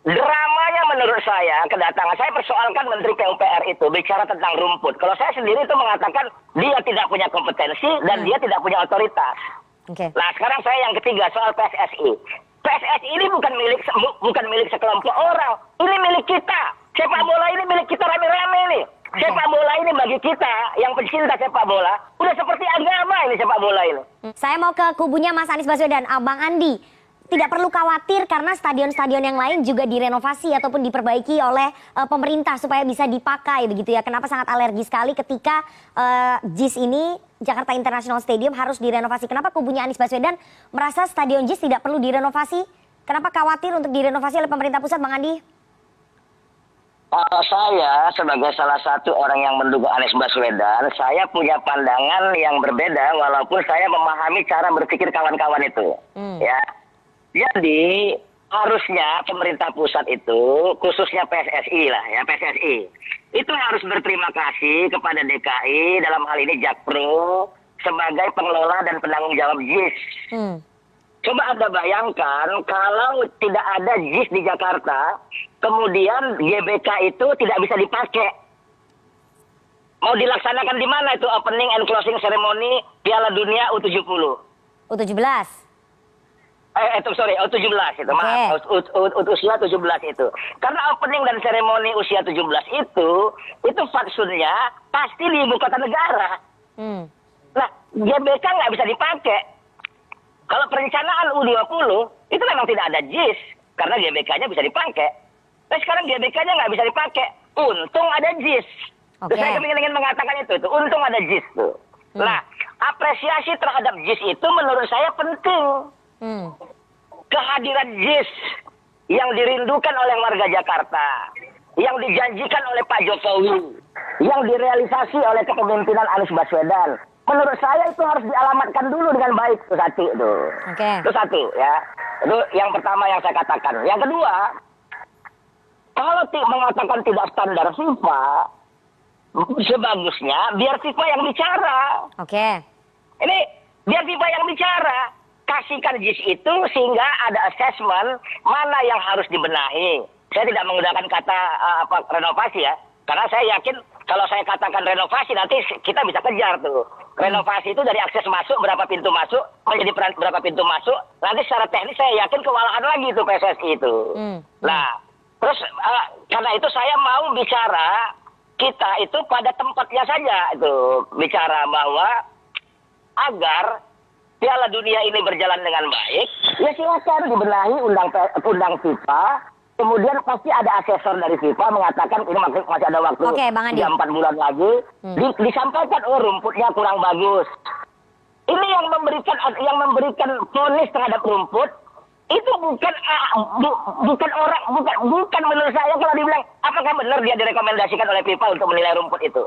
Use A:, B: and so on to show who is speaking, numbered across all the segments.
A: Dramanya menurut saya kedatangan saya persoalkan Menteri PUPR itu bicara tentang rumput. Kalau saya sendiri itu mengatakan dia tidak punya kompetensi dan dia tidak punya otoritas. Nah sekarang saya yang ketiga soal PSSI. PSSI ini bukan milik sekelompok orang. Ini milik kita. Sepak bola ini milik kita rame-rame nih. Sepak bola ini bagi kita yang pencinta sepak bola udah seperti agama ini sepak bola ini.
B: Saya mau ke kubunya Mas Anies Baswedan, Bang Andi. Tidak perlu khawatir karena stadion-stadion yang lain juga direnovasi ataupun diperbaiki oleh pemerintah supaya bisa dipakai begitu ya. Kenapa sangat alergi sekali ketika JIS ini, Jakarta International Stadium, harus direnovasi? Kenapa kubunya Anies Baswedan merasa stadion JIS tidak perlu direnovasi? Kenapa khawatir untuk direnovasi oleh pemerintah pusat, Bang Andi?
A: Saya sebagai salah satu orang yang mendukung Anies Baswedan, saya punya pandangan yang berbeda walaupun saya memahami cara berpikir kawan-kawan itu. Ya. Jadi harusnya pemerintah pusat itu, khususnya PSSI lah ya, PSSI, itu harus berterima kasih kepada DKI, dalam hal ini Jakpro, sebagai pengelola dan penanggung jawab JIS. Coba Anda bayangkan kalau tidak ada JIS di Jakarta, kemudian GBK itu tidak bisa dipakai. Mau dilaksanakan di mana itu opening and closing ceremony Piala Dunia U70?
B: U17.
A: U17 itu, maaf, usia 17 itu. Karena opening dan seremoni usia 17 itu fatsunnya pasti di ibu kota negara. Nah, GBK nggak bisa dipakai. Kalau perencanaan U20 itu memang tidak ada JIS karena GBK-nya bisa dipakai. Nah sekarang GBK-nya nggak bisa dipakai. Untung ada JIS. Saya ingin mengatakan itu. Untung ada JIS tuh. Nah, apresiasi terhadap JIS itu menurut saya penting. Kehadiran JIS yang dirindukan oleh warga Jakarta, yang dijanjikan oleh Pak Jokowi, yang direalisasi oleh kepemimpinan Anies Baswedan, menurut saya itu harus dialamatkan dulu dengan baik. Itu satu itu. Itu satu ya. Itu yang pertama yang saya katakan. Yang kedua, kalau mengatakan tidak standar FIFA, sebagusnya biar FIFA yang bicara. Ini biar FIFA yang bicara. Kasihkan JIS itu sehingga ada assessment mana yang harus dibenahi. Saya tidak menggunakan kata renovasi ya. Karena saya yakin kalau saya katakan renovasi nanti kita bisa kejar tuh. Renovasi itu dari akses masuk, berapa pintu masuk, menjadi berapa pintu masuk. Nanti secara teknis saya yakin kewalahan lagi itu PSSI itu. Nah, terus karena itu saya mau bicara kita itu pada tempatnya saja itu. Bicara bahwa agar Piala Dunia ini berjalan dengan baik, ya silakan dibenahi undang FIFA. Kemudian pasti ada asesor dari FIFA mengatakan ini masih ada waktu 3-4 bulan lagi. Disampaikan rumputnya kurang bagus. Ini yang memberikan vonis terhadap rumput itu bukan menurut saya kalau dibilang apakah benar dia direkomendasikan oleh FIFA untuk menilai rumput itu.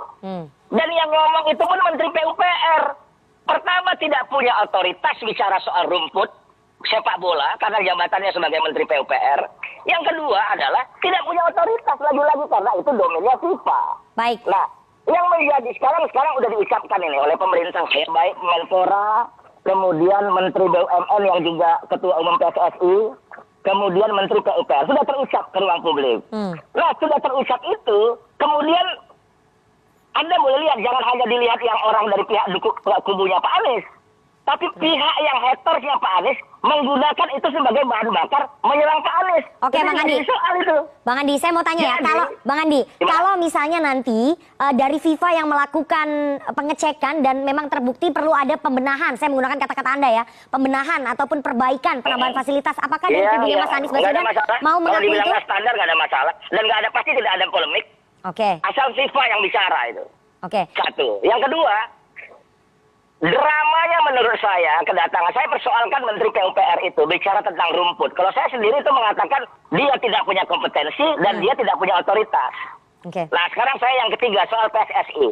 A: Dan yang ngomong itu pun Menteri PUPR. Pertama tidak punya otoritas bicara soal rumput sepak bola karena jabatannya sebagai Menteri PUPR. Yang kedua adalah tidak punya otoritas lagi-lagi karena itu domainnya FIFA. Nah, yang menjadi sekarang udah diucapkan ini oleh pemerintah baik Menpora, kemudian Menteri BUMN yang juga Ketua Umum PSSI, kemudian Menteri PUPR sudah terucap ke ruang publik. Nah, sudah terucap itu, kemudian Anda boleh lihat, jangan hanya dilihat yang orang dari pihak kubunya Pak Anies. Tapi pihak yang hatersnya Pak Anies menggunakan itu sebagai bahan bakar menyerang Pak Anies.
B: Bang Andi. Soal itu. Bang Andi, saya mau tanya ya. Kalau Bang Andi, kalau misalnya nanti dari FIFA yang melakukan pengecekan dan memang terbukti perlu ada pembenahan, saya menggunakan kata-kata Anda ya, pembenahan ataupun perbaikan penambahan fasilitas, apakah dari kubunya Mas Anies Baswedan mau mengakui itu?
A: Kalau dibilang standar nggak ada masalah dan nggak ada pasti tidak ada polemik. Asal FIFA yang bicara itu. Satu. Yang kedua, dramanya menurut saya kedatangan saya persoalkan Menteri PUPR itu bicara tentang rumput. Kalau saya sendiri itu mengatakan dia tidak punya kompetensi dan dia tidak punya otoritas. Nah sekarang saya yang ketiga soal PSSI.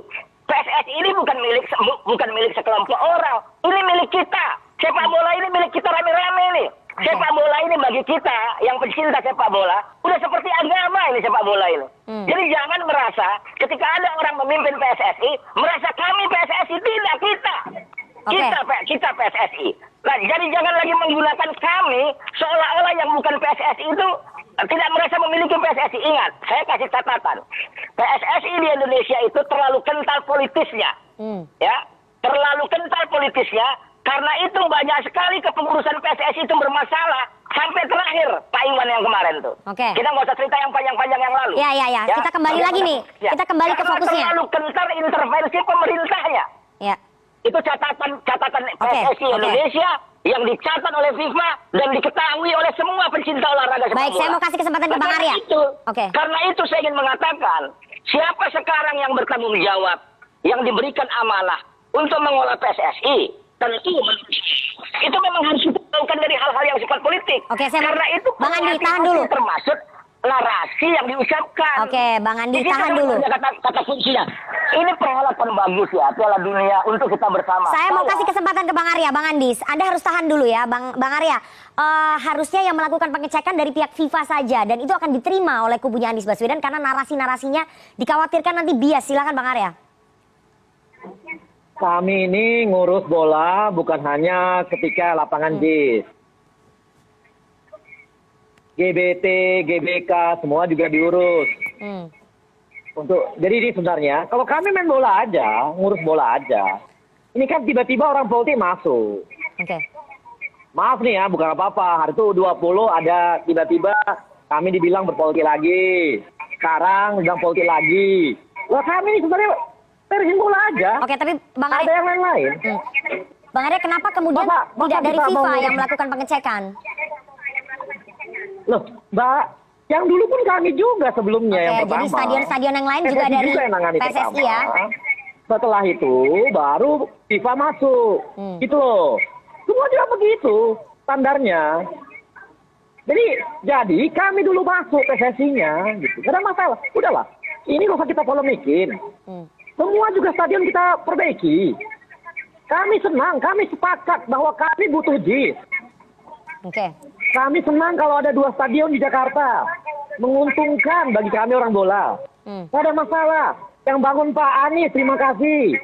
A: PSSI ini bukan milik sekelompok orang. Ini milik kita. Sepak bola ini milik kita rame-rame nih. Sepak bola ini bagi kita yang pencinta sepak bola udah seperti agama ini sepak bola ini. Jadi jangan merasa ketika ada orang memimpin PSSI merasa kami PSSI, tidak, kita PSSI. Nah, jadi jangan lagi menggunakan kami seolah-olah yang bukan PSSI itu tidak merasa memiliki PSSI. Ingat, saya kasih catatan. PSSI di Indonesia itu terlalu kental politisnya. Ya, terlalu kental politisnya. Karena itu banyak sekali kepengurusan PSSI itu bermasalah. Sampai terakhir Pak Iwan yang kemarin tuh. Kita nggak usah cerita yang panjang-panjang yang lalu.
B: Ya. Kita kembali lagi nih. Kita kembali ke fokusnya.
A: Terlalu kental intervensi pemerintahnya.
B: Ya.
A: Itu catatan PSSI Indonesia yang dicatat oleh FIFA dan diketahui oleh semua pencinta olahraga sepak bola.
B: Baik, saya mau kasih kesempatan ke Bang Arya.
A: Karena itu saya ingin mengatakan, siapa sekarang yang bertanggung jawab, yang diberikan amanah untuk mengolah PSSI, tentu itu memang harus dilakukan dari hal-hal yang sifat politik. Karena itu
B: Bang Andi, tahan dulu.
A: Termasuk narasi yang diucapkan.
B: Bang Andi, tahan dulu.
A: Kata kuncinya. Ini perhelatan bagus ya, Piala Dunia untuk kita bersama.
B: Saya mau kasih kesempatan ke Bang Arya, Bang Andi. Anda harus tahan dulu ya, Bang Arya. Harusnya yang melakukan pengecekan dari pihak FIFA saja, dan itu akan diterima oleh kubunya Anies Baswedan karena narasi-narasinya dikhawatirkan nanti bias. Silakan Bang Arya.
C: Kami ini ngurus bola bukan hanya ketika lapangan JIS. GBT, GBK, semua juga diurus. Jadi ini sebenarnya, kalau kami main bola aja, ngurus bola aja, ini kan tiba-tiba orang politik masuk. Maaf nih ya, bukan apa-apa. Hari itu 20 ada tiba-tiba kami dibilang berpolitik lagi. Sekarang bilang politik lagi. Wah kami ini sebenarnya beresin bola aja.
B: Tapi Bang Arya,
C: ada yang lain-lain.
B: Bang Arya, kenapa kemudian tidak dari FIFA yang melakukan pengecekan?
C: Loh, Mbak, yang dulu pun kami juga sebelumnya yang pertama.
B: Jadi stadion-stadion yang lain juga dari PSSI ya?
C: Setelah itu baru FIFA masuk. Gitu loh. Semua juga begitu standarnya. Jadi kami dulu masuk PSSI-nya gitu. Gak ada masalah. Udahlah. Ini gak usah kita polemikin. Semua juga stadion kita perbaiki. Kami senang, kami sepakat bahwa kami butuh JIS. Kami senang kalau ada 2 stadion di Jakarta. Menguntungkan bagi kami orang bola. Tidak ada masalah. Yang bangun Pak Anies, terima kasih.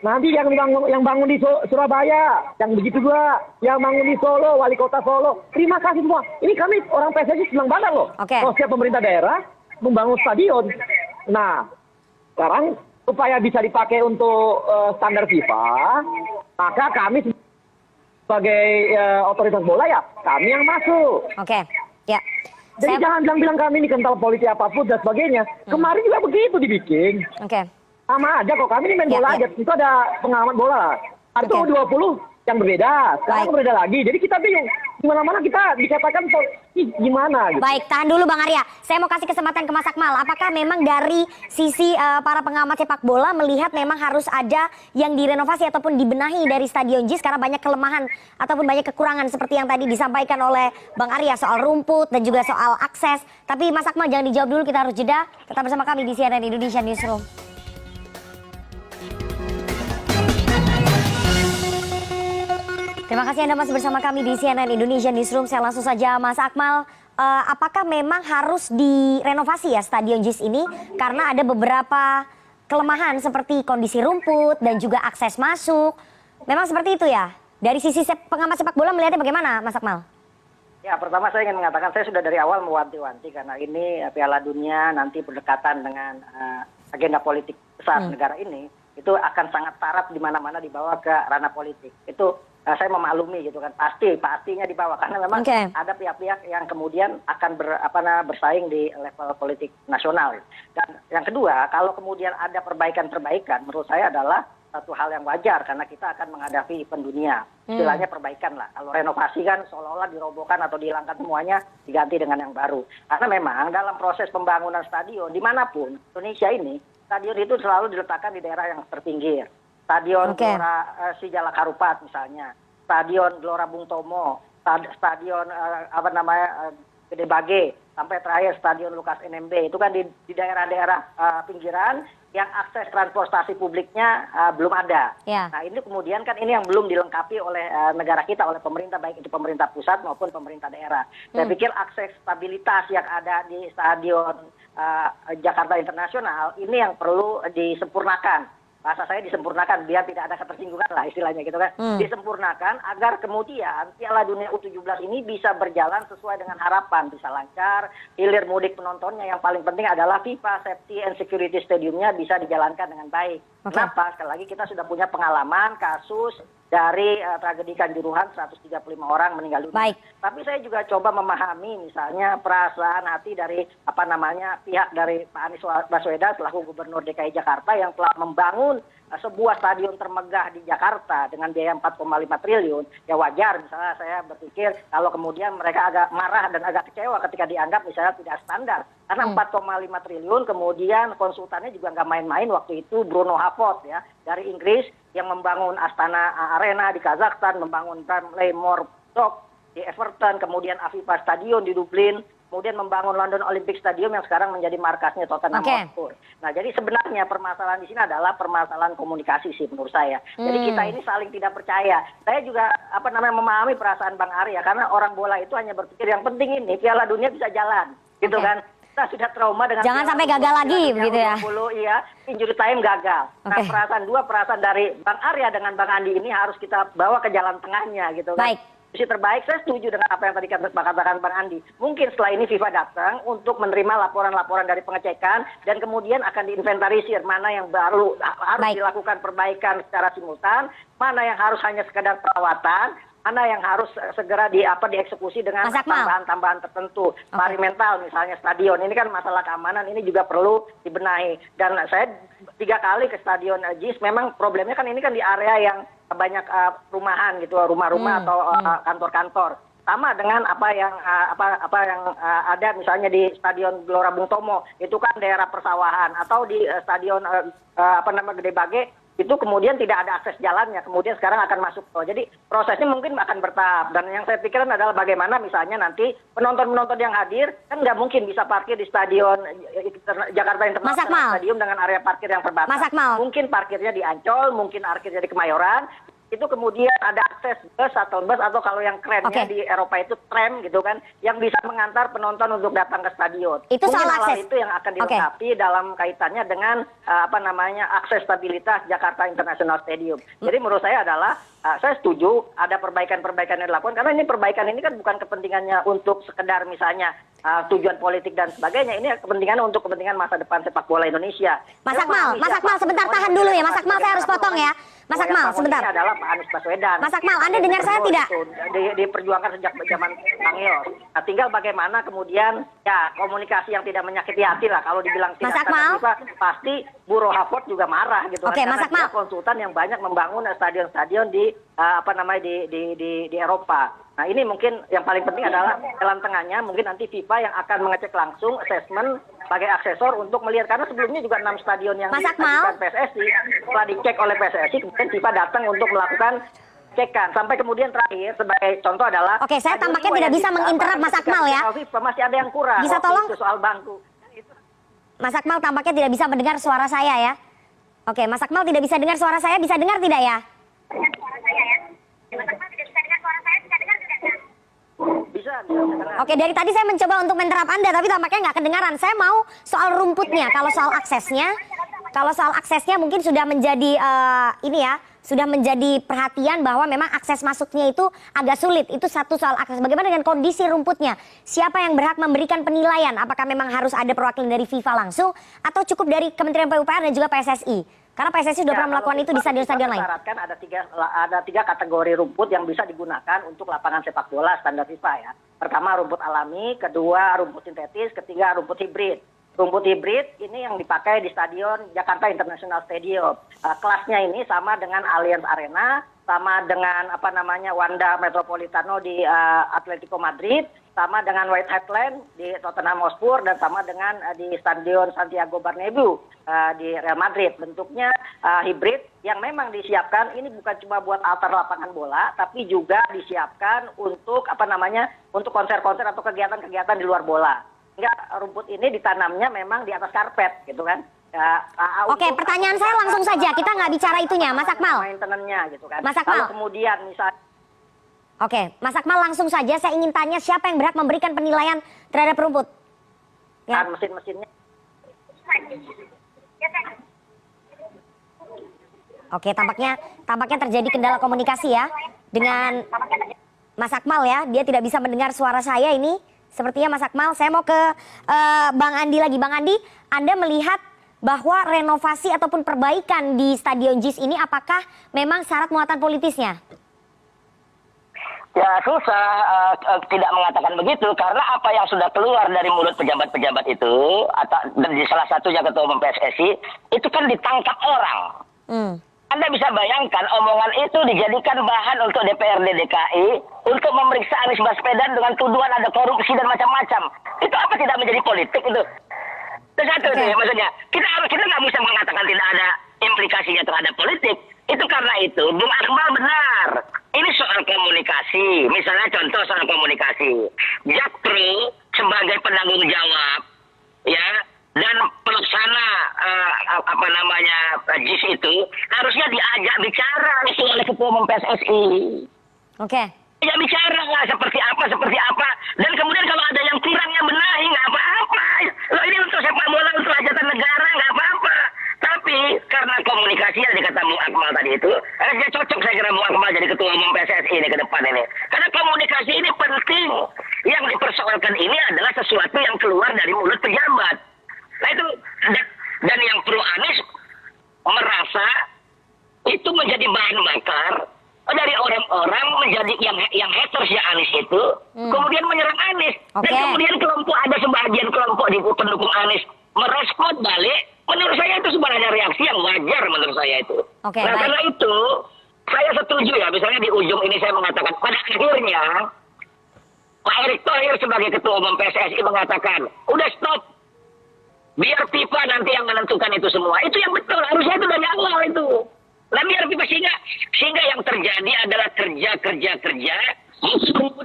C: Nanti yang bangun di Surabaya, yang begitu juga. Yang bangun di Solo, wali kota Solo. Terima kasih semua. Ini kami orang PSSI senang banget loh. Kalau setiap pemerintah daerah membangun stadion. Nah, sekarang supaya bisa dipakai untuk standar FIFA, maka kami sebagai otoritas bola ya kami yang masuk. Jadi jangan bilang kami ini kental politik apapun dan sebagainya. Kemarin juga begitu dibikin. Sama aja kok, kami ini main bola aja. Itu ada pengamat bola. Ada tuh 20 yang berbeda. Sekarang berbeda lagi. Jadi kita bingung. Dimana-mana kita dikatakan gimana gitu.
B: Baik, tahan dulu Bang Arya. Saya mau kasih kesempatan ke Mas Akmal. Apakah memang dari sisi para pengamat sepak bola melihat memang harus ada yang direnovasi ataupun dibenahi dari Stadion JIS karena banyak kelemahan ataupun banyak kekurangan seperti yang tadi disampaikan oleh Bang Arya soal rumput dan juga soal akses. Tapi Mas Akmal jangan dijawab dulu, kita harus jeda. Tetap bersama kami di CNN Indonesia Newsroom. Terima kasih Anda masih bersama kami di CNN Indonesia Newsroom. Saya langsung saja Mas Akmal, apakah memang harus direnovasi ya Stadion JIS ini? Karena ada beberapa kelemahan seperti kondisi rumput dan juga akses masuk. Memang seperti itu ya? Dari sisi pengamat sepak bola melihatnya bagaimana Mas Akmal?
D: Ya, pertama saya ingin mengatakan saya sudah dari awal mewanti-wanti karena ini Piala Dunia nanti berdekatan dengan agenda politik besar negara ini. Itu akan sangat syarat di mana-mana dibawa ke ranah politik. Itu saya memaklumi gitu kan, pastinya dibawa karena memang ada pihak-pihak yang kemudian akan bersaing di level politik nasional. Dan yang kedua, kalau kemudian ada perbaikan-perbaikan, menurut saya adalah satu hal yang wajar karena kita akan menghadapi event dunia. Istilahnya perbaikan lah. Kalau renovasi kan seolah-olah dirobohkan atau dihilangkan semuanya, diganti dengan yang baru. Karena memang dalam proses pembangunan stadion dimanapun Indonesia ini, stadion itu selalu diletakkan di daerah yang terpinggir. Stadion Gelora Sijalak Harupat misalnya, Stadion Gelora Bung Tomo, Stadion Gede Bage, sampai terakhir Stadion Lukas NMB. Itu kan di daerah-daerah pinggiran yang akses transportasi publiknya belum ada. Nah ini kemudian kan ini yang belum dilengkapi oleh negara kita, oleh pemerintah, baik itu pemerintah pusat maupun pemerintah daerah. Saya pikir akses stabilitas yang ada di Stadion Jakarta Internasional ini yang perlu disempurnakan. bahasa saya disempurnakan biar tidak ada ketersinggungan lah istilahnya gitu kan. Disempurnakan agar kemudian Piala Dunia U17 ini bisa berjalan sesuai dengan harapan, bisa lancar, hilir mudik penontonnya, yang paling penting adalah FIFA Safety and Security Stadiumnya bisa dijalankan dengan baik. Kenapa? Sekali lagi kita sudah punya pengalaman kasus dari tragedi Kanjuruhan 135 orang meninggal dunia. Tapi saya juga coba memahami misalnya perasaan hati dari pihak dari Pak Anies Baswedan selaku Gubernur DKI Jakarta yang telah membangun sebuah stadion termegah di Jakarta dengan biaya 4,5 triliun. Ya wajar misalnya saya berpikir kalau kemudian mereka agak marah dan agak kecewa ketika dianggap misalnya tidak standar. Karena 4,5 triliun kemudian konsultannya juga nggak main-main waktu itu, Bruno Hafod ya dari Inggris yang membangun Astana Arena di Kazakhstan, membangun Bramley Moore Dock di Everton, kemudian Aviva Stadion di Dublin, kemudian membangun London Olympic Stadium yang sekarang menjadi markasnya Tottenham Hotspur. Nah, jadi sebenarnya permasalahan di sini adalah permasalahan komunikasi sih menurut saya. Jadi kita ini saling tidak percaya. Saya juga memahami perasaan Bang Arya karena orang bola itu hanya berpikir yang penting ini Piala Dunia bisa jalan, gitu kan. Kita sudah trauma dengan
B: jangan sampai gagal lagi begitu ya.
D: Iya, injury time gagal. Nah, perasaan dari Bang Arya dengan Bang Andi ini harus kita bawa ke jalan tengahnya gitu kan. Sisi terbaik, saya setuju dengan apa yang tadi katakan Bang Andi. Mungkin setelah ini FIFA datang untuk menerima laporan-laporan dari pengecekan dan kemudian akan diinventarisir mana yang baru harus dilakukan perbaikan secara simultan, mana yang harus hanya sekedar perawatan, mana yang harus segera dieksekusi dengan tambahan-tambahan tertentu. Parimental misalnya stadion, ini kan masalah keamanan ini juga perlu dibenahi. Dan saya 3 kali ke stadion JIS, memang problemnya kan ini kan di area yang banyak perumahan gitu, rumah-rumah atau kantor-kantor. Sama dengan apa yang ada misalnya di Stadion Gelora Bung Tomo, itu kan daerah persawahan, atau di Stadion Gede Bage itu kemudian tidak ada akses jalannya, kemudian sekarang akan masuk tol. Jadi prosesnya mungkin akan bertahap. Dan yang saya pikirkan adalah bagaimana misalnya nanti penonton-penonton yang hadir kan nggak mungkin bisa parkir di Stadion Jakarta International Stadium dengan area parkir yang terbatas. Mungkin parkirnya di Ancol, mungkin parkirnya di Kemayoran. Itu kemudian ada akses bus, shuttle bus, atau kalau yang kerennya di Eropa itu tram gitu kan, yang bisa mengantar penonton untuk datang ke stadion.
B: Itu
D: mungkin
B: soal
D: hal
B: akses.
D: itu yang akan dilengkapi dalam kaitannya dengan akses stabilitas Jakarta International Stadium. Jadi menurut saya adalah saya setuju ada perbaikan-perbaikan yang dilakukan, karena ini perbaikan ini kan bukan kepentingannya untuk sekedar misalnya tujuan politik dan sebagainya. Ini kepentingannya untuk kepentingan masa depan sepak bola Indonesia.
B: Mas Akmal sebentar, tahan dulu ya. Mas Akmal, saya harus potong ya. Mas Akmal, sebentar.
D: Ini adalah Pak Anies Baswedan.
B: Mas Akmal, Anda dengar saya tidak?
D: Diperjuangkan sejak zaman Bang Yos. Nah, tinggal bagaimana kemudian ya komunikasi yang tidak menyakiti hati lah. Kalau dibilang
B: Mas
D: tidak
B: Akmal,
D: pasti Buro Hafod juga marah gitu.
B: Oke,
D: kan,
B: Mas Akmal.
D: dia konsultan yang banyak membangun stadion-stadion di di Eropa. Nah, ini mungkin yang paling penting adalah jalan tengahnya, mungkin nanti FIFA yang akan mengecek langsung assessment sebagai aksesor untuk melihat, karena sebelumnya juga 6 stadion yang diajukan PSSI setelah dicek oleh PSSI, kemudian FIFA datang untuk melakukan cekan. Sampai kemudian terakhir sebagai contoh adalah,
B: oke, saya tampaknya tidak bisa menginterrupt Mas Akmal ya.
D: FIFA masih ada yang kurang.
B: Bisa tolong
D: itu soal bangku.
B: Mas Akmal tampaknya tidak bisa mendengar suara saya ya. Oke, Mas Akmal tidak bisa dengar suara saya, bisa dengar tidak ya?
D: Bisa.
B: Oke, dari tadi saya mencoba untuk menterap Anda, tapi tampaknya nggak kedengaran. Saya mau soal rumputnya. Kalau soal aksesnya mungkin sudah menjadi sudah menjadi perhatian bahwa memang akses masuknya itu agak sulit. Itu satu soal akses. Bagaimana dengan kondisi rumputnya? Siapa yang berhak memberikan penilaian? Apakah memang harus ada perwakilan dari FIFA langsung atau cukup dari Kementerian PUPR dan juga PSSI? Karena PSSI sudah pernah melakukan itu di stadion-stadion lain.
D: Ada tiga kategori rumput yang bisa digunakan untuk lapangan sepak bola standar FIFA ya. Pertama rumput alami, kedua rumput sintetis, ketiga rumput hibrid. Rumput hibrid ini yang dipakai di Stadion Jakarta International Stadium. Kelasnya ini sama dengan Allianz Arena, sama dengan Wanda Metropolitano di Atletico Madrid, sama dengan White Hart Lane di Tottenham Hotspur, dan sama dengan di Stadion Santiago Bernabeu di Real Madrid. Bentuknya hibrid yang memang disiapkan ini bukan cuma buat altar lapangan bola, tapi juga disiapkan untuk untuk konser-konser atau kegiatan-kegiatan di luar bola. Enggak, rumput ini ditanamnya memang di atas karpet gitu kan.
B: Oke, pertanyaan saya langsung saja, kita nggak bicara itunya, Mas Akmal.
D: Maintenance-nya gitu kan.
B: Mas Akmal.
D: Kalau kemudian misalnya
B: Oke, Mas Akmal langsung saja saya ingin tanya siapa yang berhak memberikan penilaian terhadap rumput? Ya.
D: Mesin-mesinnya.
B: Oke, tampaknya terjadi kendala komunikasi ya dengan Mas Akmal ya. Dia tidak bisa mendengar suara saya ini. Sepertinya Mas Akmal, saya mau ke Bang Andi lagi. Bang Andi, Anda melihat bahwa renovasi ataupun perbaikan di Stadion JIS ini apakah memang syarat muatan politisnya?
A: Ya susah tidak mengatakan begitu karena apa yang sudah keluar dari mulut pejabat-pejabat itu atau di salah satunya Ketua Umum PSSI itu kan ditangkap orang. Anda bisa bayangkan omongan itu dijadikan bahan untuk DPRD DKI untuk memeriksa Anies Baswedan dengan tuduhan ada korupsi dan macam-macam. Itu apa tidak menjadi politik itu? Itu satu tuh ya, maksudnya kita nggak bisa mengatakan tidak ada implikasinya terhadap politik. Itu karena itu Bung Akmal benar. Ini soal komunikasi. Misalnya contoh soal komunikasi. Jakpro sebagai penanggung jawab, ya, dan pelaksana JIS itu harusnya diajak bicara oleh Ketua Umum PSSI.
B: Oke.
A: Ya bicara seperti apa. Dan kemudian kalau ada yang kurangnya benahi nggak apa-apa. Loh ini untuk sepak bola, untuk hajatan negara nggak apa-apa. Tapi karena komunikasinya dikata Bung Akmal tadi itu, dia cocok saya kira Bung Akmal jadi Ketua Umum PSSI ini ke depan ini. Karena komunikasi ini penting. Yang dipersoalkan ini adalah sesuatu yang keluar dari mulut pejabat. Nah itu, dan yang pro Anies merasa itu menjadi bahan bakar dari orang-orang menjadi yang haters ya Anies itu, kemudian menyerang Anies. Dan kemudian ada sebagian kelompok di pendukung Anies merespon balik. Menurut saya itu sebenarnya reaksi yang wajar menurut saya itu. Nah karena itu saya setuju ya, misalnya di ujung ini saya mengatakan pada akhirnya Pak Erick Thohir sebagai Ketua Umum PSSI mengatakan udah stop, biar FIFA nanti yang menentukan itu semua. Itu yang betul, harusnya itu dari awal itu. Nah biar FIFA sehingga yang terjadi adalah kerja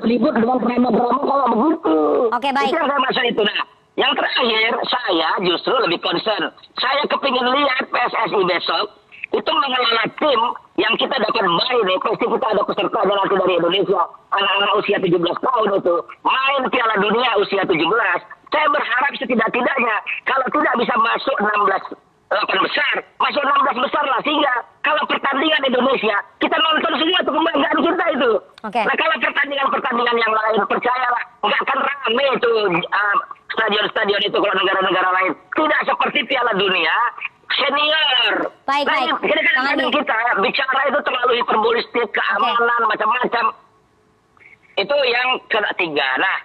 A: ribut dengan drama-drama kalau begitu.
B: Oke, baik.
A: Itu yang saya maksud itu. Nah, yang terakhir saya justru lebih concern. Saya kepingin lihat PSSI besok itu mengelola tim yang kita dapat main nih. Pasti kita ada peserta nanti dari Indonesia. Anak-anak usia 17 tahun itu main Piala Dunia usia 17. Saya berharap setidak-tidaknya kalau tidak bisa masuk 8 besar, masuk 16 besar lah, sehingga kalau pertandingan Indonesia kita nonton semua tuh kebanggaan kita itu. Nah kalau pertandingan yang lain percayalah nggak akan rame itu stadion-stadion itu kalau negara-negara lain. Tidak seperti Piala Dunia senior.
B: Baik.
A: Kadang kita bicara itu terlalu hiperbolistik, keamanan macam-macam. Itu yang ketiga. Nah,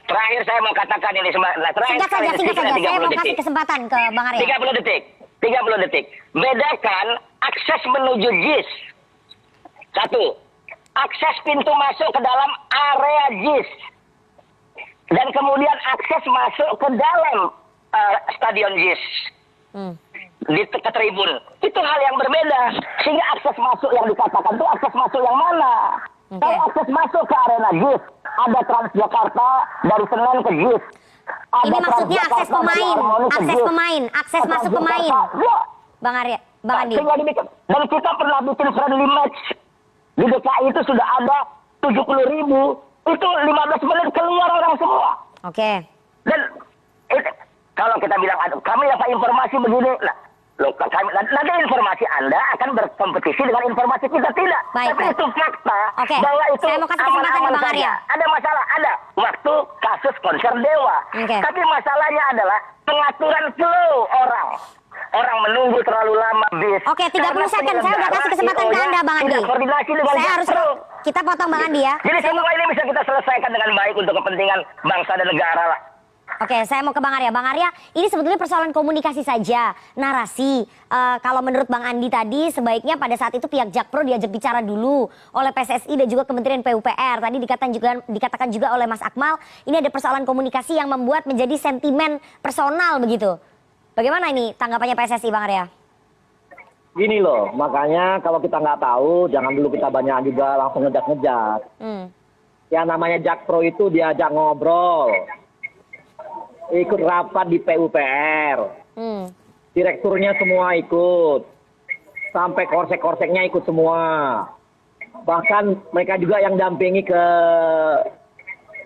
A: terakhir saya mau katakan ini.
B: Singkat saja. Saya mau kasih kesempatan ke Bang Arya.
A: 30 detik. Bedakan akses menuju JIS. 1. Akses pintu masuk ke dalam area JIS. Dan kemudian akses masuk ke dalam Stadion JIS. Di ke tribun. Itu hal yang berbeda. Sehingga akses masuk yang dikatakan itu akses masuk yang mana? Kalau akses masuk ke arena JIS, ada Transjakarta dari Senen ke JIS.
B: Ini maksudnya akses masuk pemain. Bang Arya, Bang Andi.
A: Dan kita pernah bikin friendly match. Di DKI itu sudah ada 70.000. Itu 15 menit keluar orang semua. Dan kalau kita bilang, kami dapat informasi begini. Nanti informasi Anda akan berkompetisi dengan informasi kita tidak. Tapi itu fakta bahwa itu aman-aman saja. Ada masalah, ada. Waktu kasus konser Dewa. Tapi masalahnya adalah pengaturan flow orang. Orang menunggu terlalu lama bis.
B: 30 second. Saya udah kasih kesempatan ke Anda, Bang Andi.
A: Koordinasi dengan
B: kita potong Bang Andi ya.
A: Jadi semua ini bisa kita selesaikan dengan baik untuk kepentingan bangsa dan negara lah.
B: Saya mau ke Bang Arya. Bang Arya, ini sebetulnya persoalan komunikasi saja, narasi. Kalau menurut Bang Andi tadi, sebaiknya pada saat itu pihak Jakpro diajak bicara dulu oleh PSSI dan juga Kementerian PUPR. Tadi dikatakan juga oleh Mas Akmal, ini ada persoalan komunikasi yang membuat menjadi sentimen personal begitu. Bagaimana ini tanggapannya PSSI, Bang Arya?
C: Gini loh, makanya kalau kita nggak tahu, jangan dulu kita banyak juga langsung ngejak-ngejak. Yang namanya Jakpro itu diajak ngobrol. Ikut rapat di PUPR. Direkturnya semua ikut. Sampai korsek-korseknya ikut semua. Bahkan mereka juga yang dampingi ke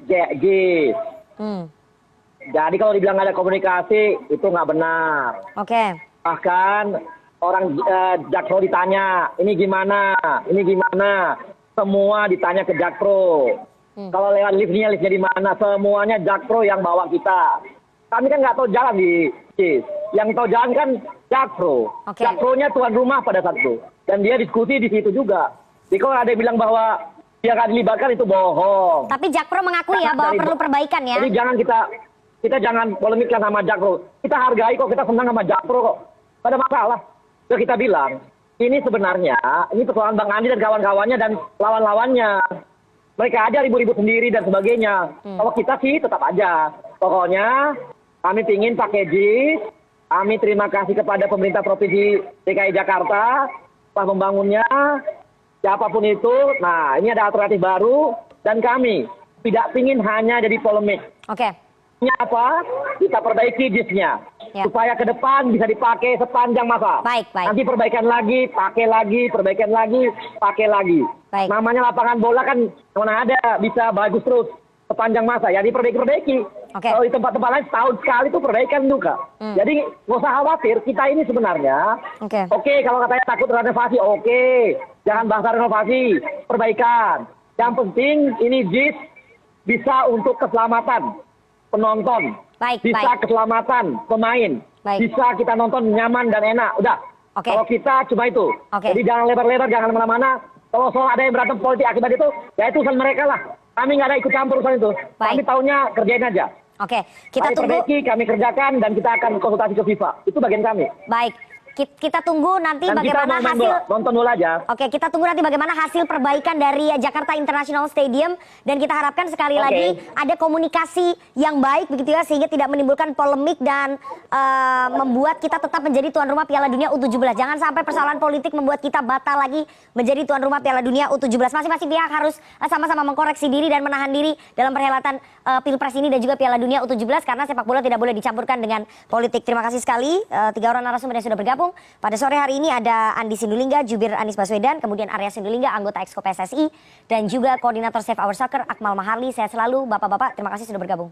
C: JIS. Jadi kalau dibilang ada komunikasi, itu nggak benar.
B: Bahkan
C: orang Jakpro ditanya, ini gimana, semua ditanya ke Jakpro. Kalau lewat liftnya di mana, semuanya Jakpro yang bawa kita. Kami kan nggak tahu jalan di JIS, yang tahu jalan kan Jakpro. Jakpronya tuan rumah pada saat itu, dan dia diskusi di situ juga. Jadi kalau ada yang bilang bahwa dia nggak dilibatkan itu bohong.
B: Tapi Jakpro mengakui ya bahwa perlu perbaikan ya.
C: Jadi jangan kita jangan polemikkan sama Jakpro. Kita hargai kok, kita senang sama Jakpro kok. Tidak ada masalah. Sudah kita bilang, ini sebenarnya ini persoalan Bang Andi dan kawan-kawannya dan lawan-lawannya. Mereka aja ribut-ribut sendiri dan sebagainya. Kalau kita sih tetap aja. Pokoknya kami ingin pakai JIS. Kami terima kasih kepada pemerintah Provinsi DKI Jakarta telah membangunnya. Siapapun itu, nah ini ada alternatif baru. Dan kami tidak ingin hanya jadi polemik.
B: Oke.
C: Apa? Kita perbaiki JIS-nya. Ya. Supaya ke depan bisa dipakai sepanjang masa.
B: Baik.
C: Nanti perbaikan lagi, pakai lagi, perbaikan lagi, pakai lagi.
B: Baik.
C: Namanya lapangan bola kan mana ada bisa bagus terus sepanjang masa. Ya diperbaiki. Kalau di tempat-tempat lain setahun sekali itu perbaikan juga. Jadi nggak usah khawatir, kita ini sebenarnya. Oke, kalau katanya takut renovasi, oke. Jangan bahas renovasi, perbaikan. Yang penting ini JIS bisa untuk keselamatan penonton, bisa keselamatan pemain, bisa kita nonton nyaman dan enak. Udah. Kalau kita cuma itu. Jadi jangan lebar-lebar, jangan kemana-mana. Kalau soal ada yang berantem politik akibat itu, ya itu urusan mereka lah. Kami nggak ada ikut campur urusan itu. Kami taunya kerjain aja.
B: Kita tunggu.
C: Perbaiki, kami kerjakan dan kita akan konsultasi ke FIFA. Itu bagian kami.
B: Baik. Kita tunggu nanti
C: dan
B: bagaimana
C: kita
B: hasil
C: nonton bola aja.
B: Kita tunggu nanti bagaimana hasil perbaikan dari Jakarta International Stadium dan kita harapkan sekali lagi ada komunikasi yang baik begitu ya sehingga tidak menimbulkan polemik dan membuat kita tetap menjadi tuan rumah Piala Dunia U17. Jangan sampai persoalan politik membuat kita batal lagi menjadi tuan rumah Piala Dunia U17. Masing-masing pihak harus sama-sama mengkoreksi diri dan menahan diri dalam perhelatan Pilpres ini dan juga Piala Dunia U17 karena sepak bola tidak boleh dicampurkan dengan politik. Terima kasih sekali 3 orang narasumber yang sudah bergabung. Pada sore hari ini ada Andi Sindulingga, jubir Anies Baswedan, kemudian Arya Sindulingga, anggota Exco PSSI, dan juga koordinator Save Our Soccer Akmal Maharli. Sehat selalu Bapak-Bapak, terima kasih sudah bergabung.